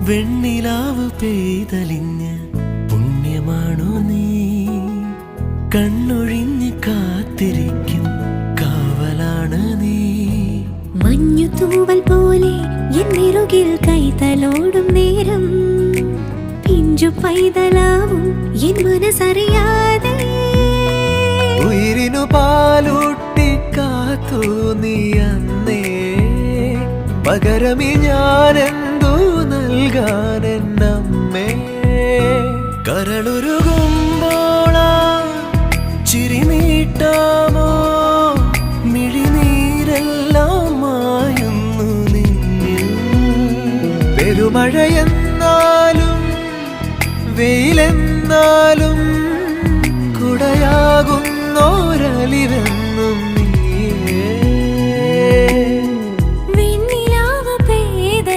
വെണ്ണിലാവ് പെയ്തലിഞ്ഞ് പുണ്യമാണോ നീ കണ്ണൊഴിഞ്ഞ് കാത്തിരിക്കും കാവലാണ് നീ മഞ്ഞു തൂവൽ പോലെ എന്നിറുകിൽ കൈതലോടും നേരം പിഞ്ചു പൈതലാവും എൻ മനസ്സറിയാതെ ഉയിരിനു പാലൂട്ടി കാത്തു നീ അന്നേ പകരമി ഞാനെന്തു നൽകാൻ എന്നമ്മേ കരളുരുകുമ്പോളാ ചിരി നീട്ടാമോ മിഴിനീരെല്ലാം മായുന്നു നിന്നിൽ പെരുമഴയെന്നാലും വെയിലെന്നാലും കുടയാകുന്നോരലിവെന്നും